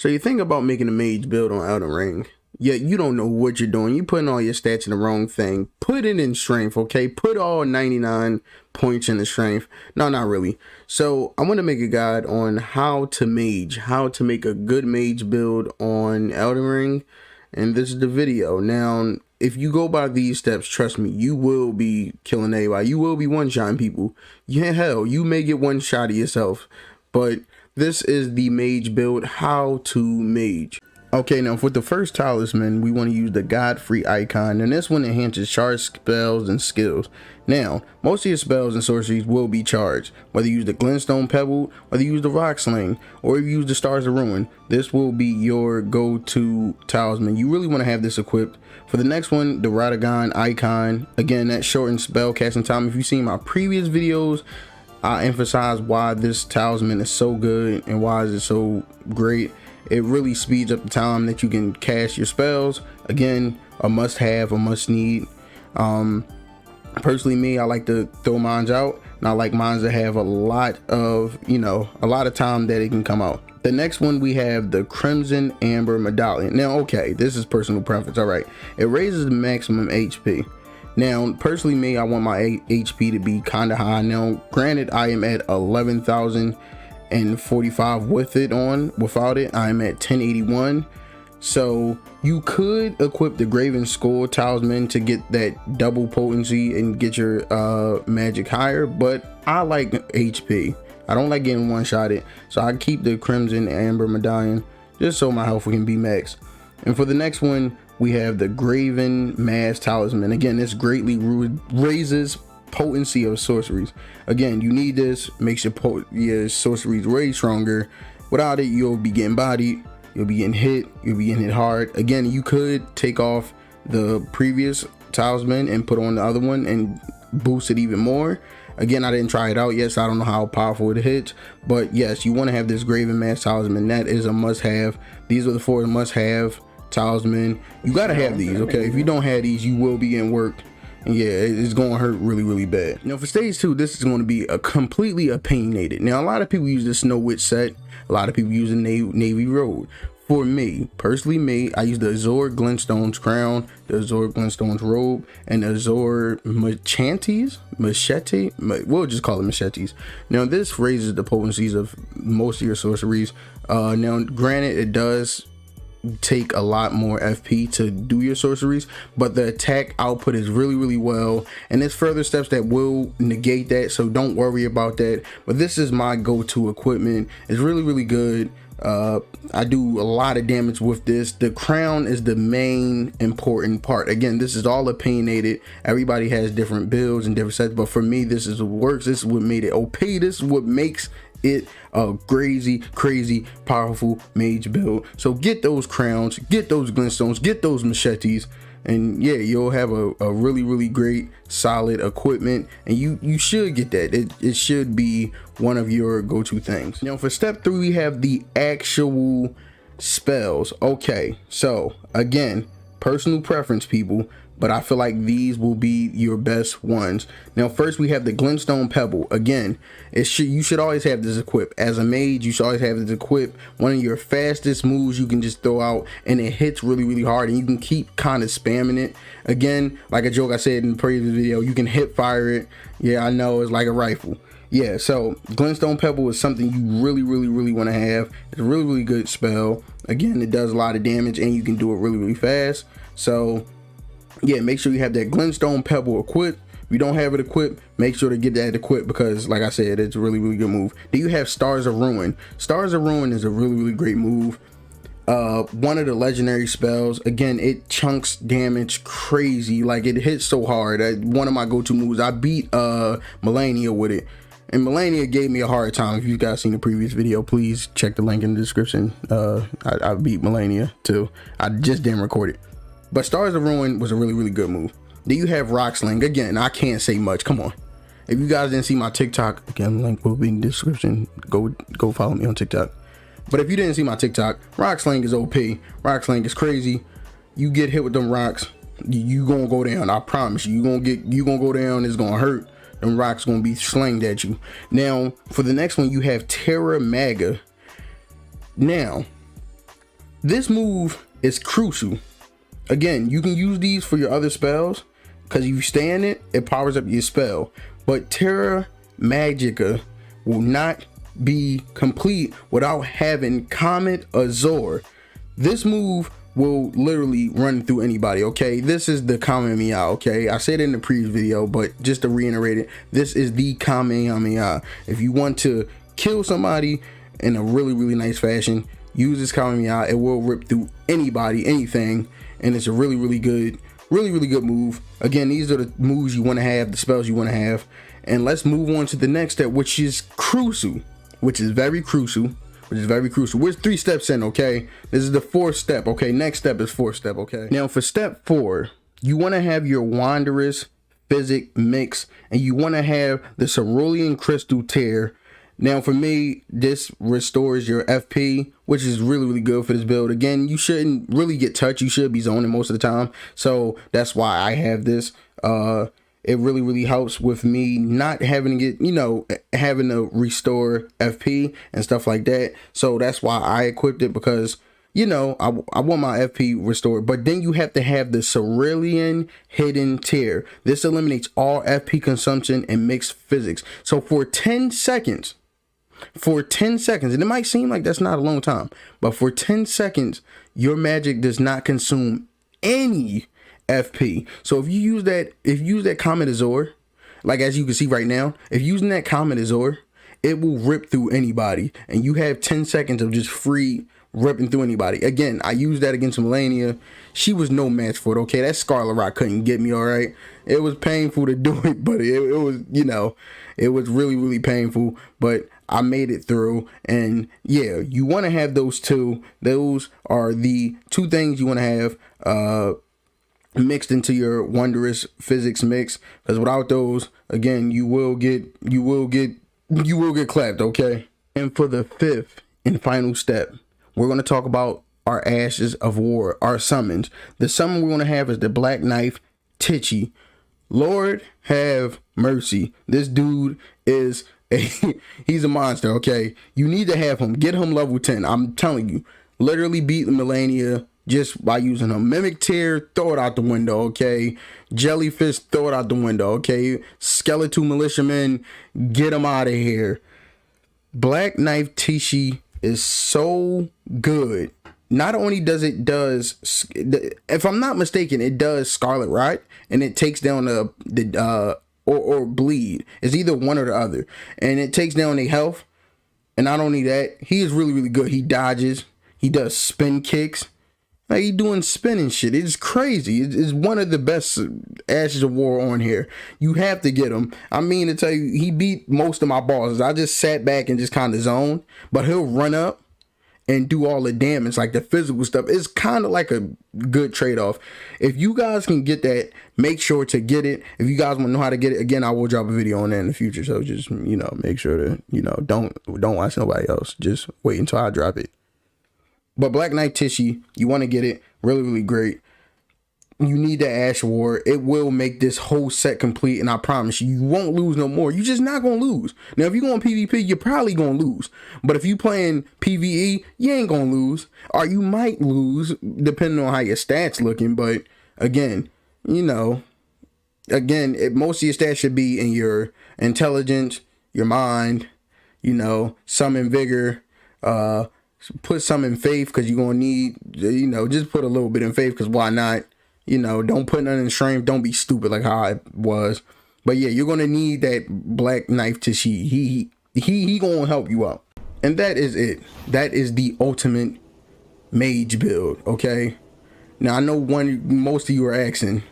So you think about making a mage build on Elden Ring, yet you don't know what you're doing. You're putting all your stats in the wrong thing. Put it in strength, okay? Put all 99 points in the strength. No, not really. So I want to make a guide on how to make a good mage build on Elden Ring. And this is the video. Now, if you go by these steps, trust me, you will be killing everybody. You will be one-shotting people. Yeah, hell, you may get one shot of yourself. But this is the mage build, how to mage. Okay, now for the first talisman, we want to use the God-free icon, and this one enhances charged spells and skills. Now, most of your spells and sorceries will be charged, whether you use the glintstone pebble, whether you use the rock sling, or if you use the stars of ruin. This will be your go-to talisman. You really want to have this equipped. For the next one, the Radagon icon, again, that shortens spell casting time. If you've seen my previous videos, I emphasize why this talisman is so good and why is it so great. It really speeds up the time that you can cast your spells. Again, a must have, a must need. Personally, me, I like to throw mines out, and I like mines that have a lot of time that it can come out. The next one, we have the Crimson Amber Medallion. Now, okay, this is personal preference. All right, it raises the maximum HP. Now, personally, me, I want my HP to be kind of high. Now, granted, I am at 11,045 with it on. Without it, I'm at 1081. So you could equip the Graven Skull Talisman to get that double potency and get your magic higher, but I like HP. I don't like getting one-shotted, so I keep the Crimson Amber Medallion just so my health can be max. And for the next one, we have the Graven Mask Talisman. Again, this greatly raises potency of sorceries. Again, you need this, makes your sorceries way stronger. Without it, you'll be getting bodied, you'll be getting hit hard. Again, you could take off the previous talisman and put on the other one and boost it even more. Again, I didn't try it out yet, so I don't know how powerful it hits, but yes, you want to have this Graven Mask Talisman. That is a must-have. These are the 4 must-have talisman. You gotta have these, okay? If you don't have these, you will be getting worked, and yeah, it's gonna hurt really bad. Now for stage 2, this is going to be a completely opinionated. Now a lot of people use the Snow Witch set, a lot of people use the Navy Road. For me, personally, I use the Azure Glintstone's crown, the Azure Glintstone's robe, and the Azure machete, we'll just call it machetes. Now this raises the potencies of most of your sorceries. Now granted, it does take a lot more FP to do your sorceries, but the attack output is really well, and there's further steps that will negate that, so don't worry about that. But this is my go-to equipment. It's really good. I do a lot of damage with this. The crown is the main important part. Again, this is all opinionated. Everybody has different builds and different sets, but for me, this is what works. This is what made it OP. This is what makes it a crazy powerful mage build. So get those crowns, get those glintstones, get those machetes, and yeah, you'll have a really great solid equipment, and you should get that. It should be one of your go-to things. Now for step 3, we have the actual spells. Okay, so again, personal preference, people, but I feel like these will be your best ones. Now first, we have the Glintstone Pebble. Again, you should always have this equipped. As a mage, you should always have this equipped. One of your fastest moves you can just throw out, and it hits really hard, and you can keep kind of spamming it. Again, like a joke I said in the previous video, you can hip fire it. Yeah, I know, it's like a rifle. Yeah, so Glintstone Pebble is something you really want to have. It's a really good spell. Again, it does a lot of damage, and you can do it really fast. So yeah, make sure you have that Glintstone Pebble equipped. If you don't have it equipped, make sure to get that equipped, because like I said, it's a really good move. Then you have Stars of Ruin. Stars of Ruin is a really great move. One of the legendary spells. Again, it chunks damage crazy. Like, it hits so hard. One of my go-to moves. I beat Melania with it, and Melania gave me a hard time. If you guys seen the previous video, please check the link in the description. I beat Melania too. I just didn't record it. But Stars of Ruin was a really good move. Then you have Rock Sling. Again, I can't say much. Come on. If you guys didn't see my TikTok, again, link will be in the description. Go follow me on TikTok. But if you didn't see my TikTok, Rock Sling is OP. Rock Sling is crazy. You get hit with them rocks, you gonna go down. I promise you. You gonna go down. It's gonna hurt. Them rocks gonna be slinged at you. Now, for the next one, you have Terra Maga. Now, This move is crucial. Again, you can use these for your other spells, because if you stay in it, it powers up your spell. But Terra Magica will not be complete without having Comet Azure. This move will literally run through anybody, okay? This is the Kamehameha, okay? I said it in the previous video, but just to reiterate it, this is the Kamehameha. If you want to kill somebody in a really, really nice fashion, use this Kamehameha. It will rip through anybody, anything, and it's a really, really good move. Again, these are the moves you want to have, the spells you want to have. And let's move on to the next step, which is crucial, which is very crucial. We're 3 steps in, okay? This is the 4th step, okay? Next step is 4th step, okay? Now for step 4, you want to have your Wanderous Physic mix, and you want to have the Cerulean Crystal Tear. Now for me, this restores your FP, which is really, really good for this build. Again, you shouldn't really get touched. You should be zoning most of the time. So that's why I have this. It really, really helps with me not having to get, you know, having to restore FP and stuff like that. So that's why I equipped it, because, you know, I want my FP restored. But then you have to have the Cerulean Hidden Tear. This eliminates all FP consumption and mixed physics. So for 10 seconds, and it might seem like that's not a long time, but for 10 seconds, your magic does not consume any FP. So if you use that Comet Azure, like as you can see right now, if using that Comet Azure, it will rip through anybody, and you have 10 seconds of just free ripping through anybody. Again, I used that against Melania. She was no match for it, okay? That Scarlet Rock couldn't get me, all right? It was painful to do it, but it was, you know, it was really, really painful, but I made it through. And yeah, you want to have those two. Those are the 2 things you want to have mixed into your Wondrous Physics mix, because without those, again, you will get clapped, okay? And for the 5th and final step, we're going to talk about our Ashes of War, our summons. The summon we're going to have is the Black Knife Titchy. Lord have mercy. This dude is he's a monster, okay? You need to have him. Get him level 10. I'm telling you. Literally beat Melania just by using him. Mimic Tear, throw it out the window, okay? Jellyfish, throw it out the window, okay? Skeletal Militiamen, get him out of here. Black Knife Titchy is so good. Not only does if I'm not mistaken, it does Scarlet Rot, and it takes down or bleed. It's either one or the other, and it takes down their health. And not only that, he is really, really good. He dodges, he does spin kicks, like he doing spinning shit. It's crazy. It's one of the best Ashes of War on here. You have to get him. I mean to tell you, he beat most of my bosses. I just sat back and just kind of zoned, but he'll run up and do all the damage, like the physical stuff. It's kind of like a good trade-off. If you guys can get that, make sure to get it. If you guys want to know how to get it, again, I will drop a video on that in the future. So just, you know, make sure to, you know, don't watch nobody else. Just wait until I drop it. But Black Knight Titchy, you want to get it. Really, really great. You need the Ash War. It will make this whole set complete, and I promise you, you won't lose no more. You're just not going to lose. Now, if you're going PvP, you're probably going to lose. But if you playing PvE, you ain't going to lose. Or you might lose, depending on how your stats looking. But, again, you know, most of your stats should be in your intelligence, your mind, you know, some in vigor, put some in faith, because you're going to need, you know, just put a little bit in faith, because why not? You know, don't put nothing in strength. Don't be stupid like how I was. But yeah, you're gonna need that Black Knife Titchy. He gonna help you out. And that is it. That is the ultimate Mage build. Okay. Now I know most of you are asking,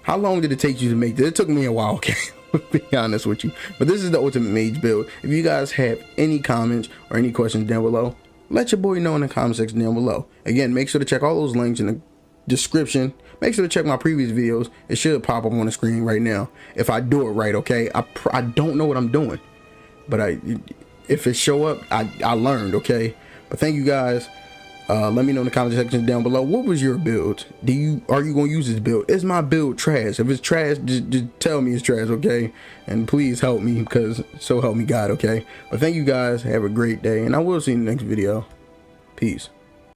how long did it take you to make this? It took me a while. Okay. To be honest with you. But this is the ultimate Mage build. If you guys have any comments or any questions down below, let your boy know in the comment section down below. Again, make sure to check all those links in the description. Make sure to check my previous videos. It should pop up on the screen right now if I do it right, okay? I don't know what I'm doing, but if it show up, I learned, okay? But thank you guys. Let me know in the comment section down below, what was your build? Are you gonna use this build? Is my build trash? If it's trash, just tell me it's trash, okay? And please help me, because so help me God, okay? But thank you guys. Have a great day, and I will see you in the next video. Peace.